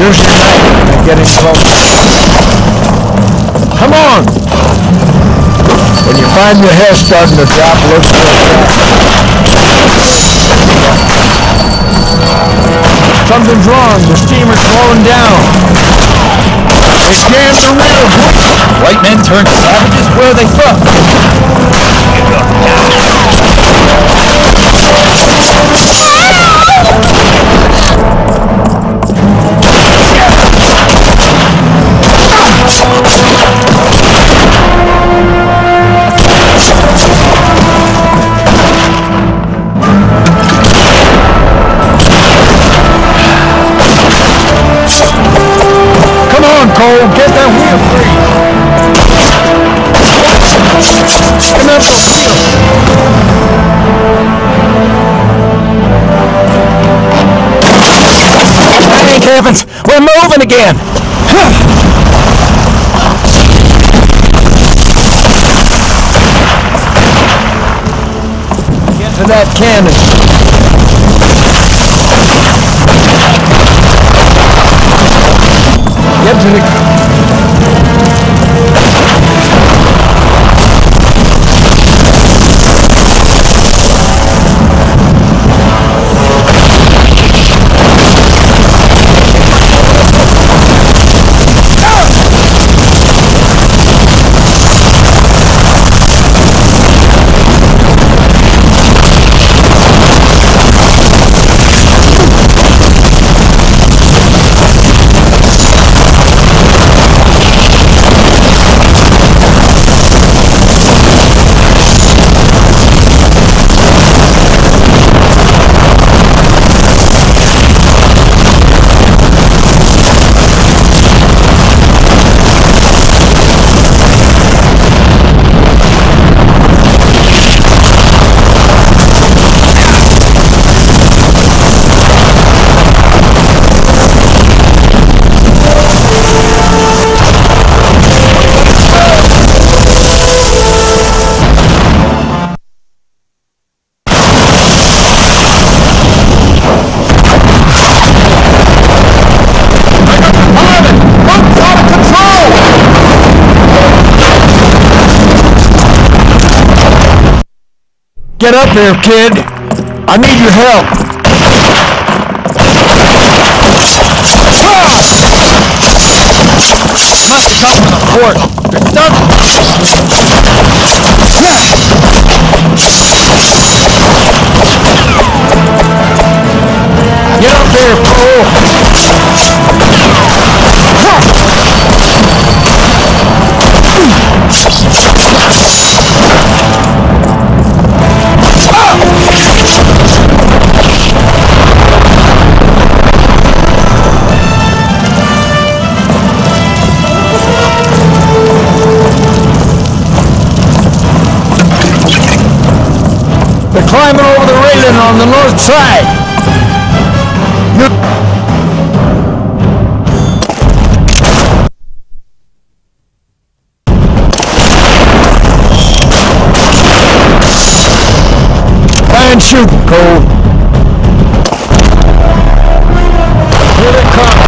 Use your knife and get in close. Come on! When you find your hair starting to drop, look for a trap. Something's wrong. The steamer's slowing down. They jammed the rear. White men turned savages? Where are they from? Cole, get that wheel free! Come up the wheel! Hey, Evans, we're moving again! Get to that cannon! Get to the... Get up there, kid! I need your help! Must have come from the port. They're done. Get up there, Cole! They're climbing over the railing on the north side. Try and shoot, Cole. Here they come.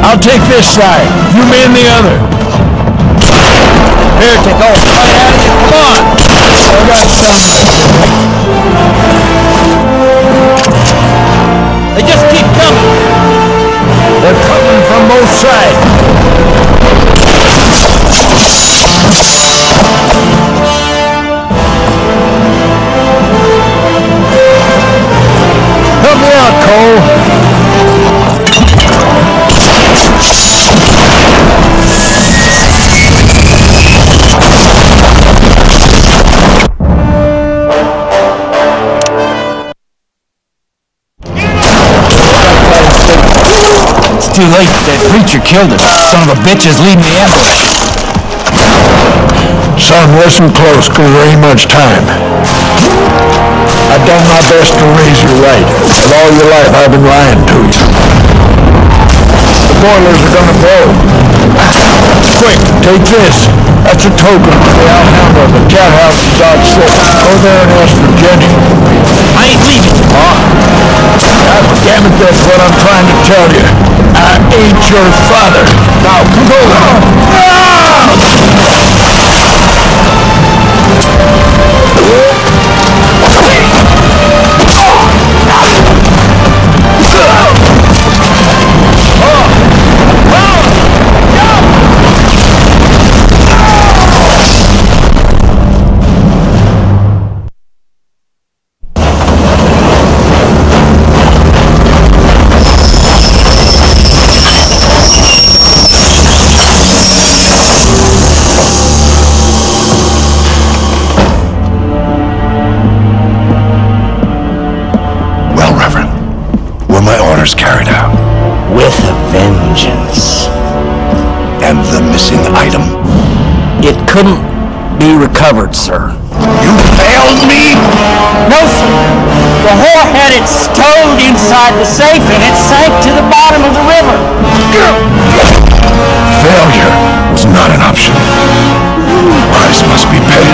I'll take this side. You man the other. Here, take all the money out of you. Come on. I got something. They just keep coming. They're coming from both sides. Help me out, Cole. Too late. That preacher killed us. Son of a bitch is leading the ambush. Son, listen close, because there ain't much time. I've done my best to raise you right, but all your life I've been lying to you. The boilers are gonna blow. Quick, Take this. That's a token for the Alhambra. The cat house is outside. Go there and ask for Jenny. I ain't leaving. God damn it, that's what I'm trying to tell you. I ain't your father. Now, go carried out. With a vengeance. And the missing item? It couldn't be recovered, sir. You failed me? No, sir. The whore had it stowed inside the safe and it sank to the bottom of the river. Failure was not an option. Price must be paid.